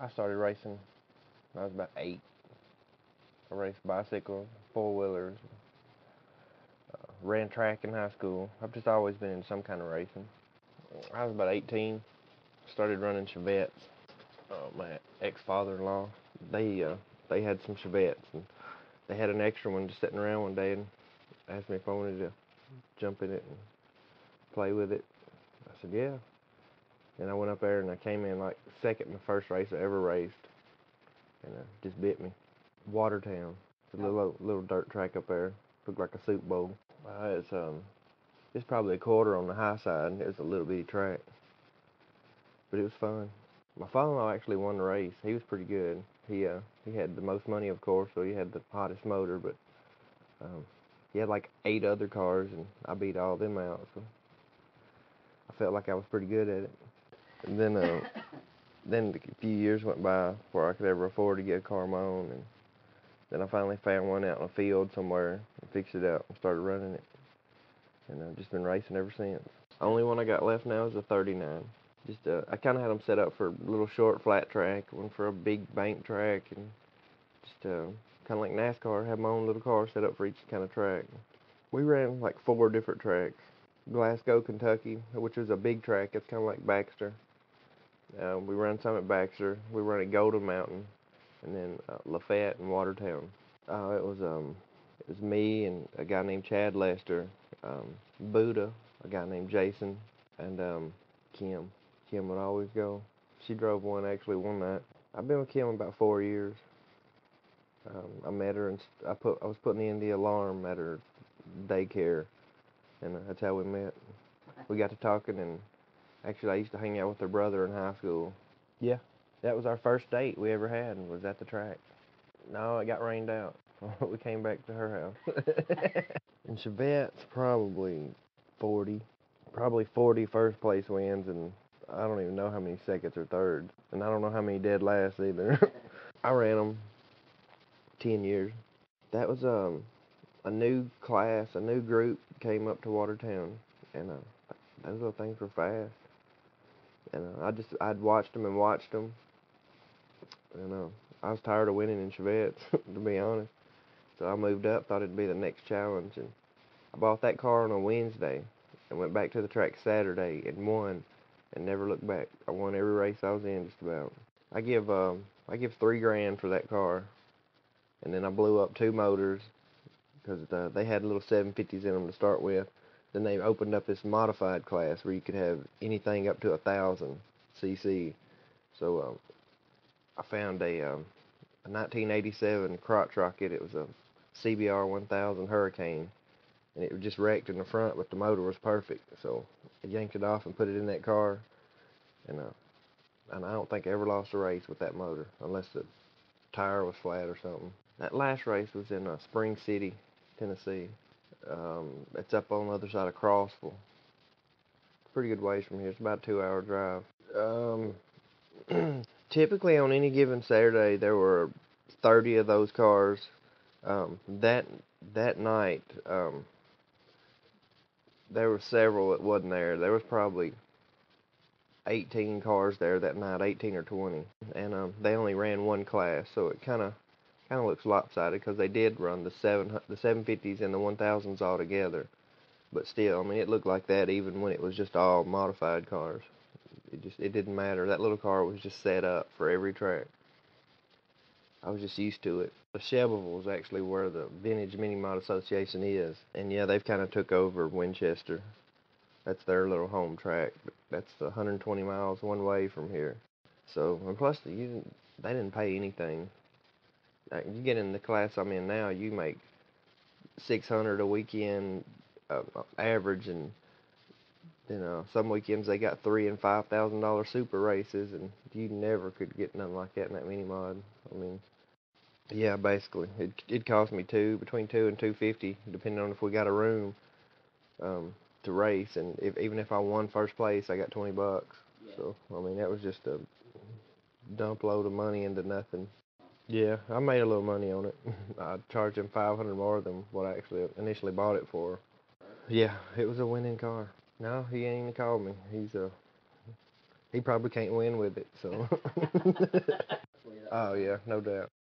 I started racing when I was about 8. I raced bicycles, four-wheelers, ran track in high school. I've just always been in some kind of racing. I was about 18, started running Chevettes. My ex-father-in-law, they had some Chevettes, and they had an extra one just sitting around one day and asked me if I wanted to jump in it and play with it. I said, yeah. And I went up there and I came in like second in the first race I ever raced, and just bit me. Watertown, it's a little dirt track up there. Looked like a soup bowl. It's probably a quarter on the high side. It was a little bitty track, but it was fun. My father-in-law actually won the race. He was pretty good. He had the most money, of course, so he had the hottest motor. But um, he had like 8 other cars, and I beat all them out. So I felt like I was pretty good at it. And then a few years went by before I could ever afford to get a car of my own, and then I finally found one out in a field somewhere and fixed it out and started running it. And I've just been racing ever since. Only one I got left now is a 39. Just I kind of had them set up for a little short flat track, one for a big bank track, and just kind of like NASCAR. Have my own little car set up for each kind of track. We ran like 4 different tracks. Glasgow, Kentucky, which was a big track. It's kind of like Baxter. We ran some at Baxter. We ran at Golden Mountain, and then Lafayette and Watertown. It was me and a guy named Chad Lester, Buddha, a guy named Jason, and Kim. Kim would always go. She drove one actually one night. I've been with Kim about 4 years. I met her and I was putting in the alarm at her daycare, and that's how we met. We got to talking, and actually I used to hang out with her brother in high school. Yeah, that was our first date we ever had, and was at the track. No, it got rained out. We came back to her house. And Chevette's probably 40. Probably 40 first place wins, and I don't even know how many seconds or thirds. And I don't know how many dead lasts either. I ran them 10 years. That was a new class, a new group came up to Watertown, and those little things were fast. And I'd watched them and watched them, and I was tired of winning in Chevettes, to be honest. So I moved up, thought it'd be the next challenge, and I bought that car on a Wednesday and went back to the track Saturday and won, and never looked back. I won every race I was in just about. I give $3 grand for that car, and then I blew up 2 motors because they had little 750s in them to start with. Then they opened up this modified class where you could have anything up to 1,000 cc. So I found a 1987 crotch rocket. It was a CBR 1000 Hurricane, and it was just wrecked in the front, but the motor was perfect. So I yanked it off and put it in that car, and I don't think I ever lost a race with that motor, unless the tire was flat or something. That last race was in Spring City, Tennessee. It's up on the other side of Crossville. Pretty good ways from here. It's about a 2-hour drive. Typically on any given Saturday, there were 30 of those cars. That night, there were several that wasn't there. There was probably 18 cars there that night, 18 or 20, and they only ran one class, so it kind of looks lopsided because they did run the 750s and the 1000s all together. But still, I mean, it looked like that even when it was just all modified cars. It didn't matter. That little car was just set up for every track. I was just used to it. The Shelbyville is actually where the Vintage Mini Mod Association is, and yeah, they've kind of took over Winchester. That's their little home track. But that's 120 miles one way from here. So, and plus, they didn't pay anything. You get in the class I'm in now, you make 600 a weekend average, and some weekends they got $3,000 and $5,000 super races, and you never could get nothing like that in that mini mod. I mean, yeah, basically, it cost me between 2 and 250, depending on if we got a room to race, and even if I won first place, I got $20. Yeah. So I mean, that was just a dump load of money into nothing. Yeah, I made a little money on it. I charged him 500 more than what I actually initially bought it for. Yeah, it was a winning car. No, he ain't even called me. He probably can't win with it, so. Oh yeah, no doubt.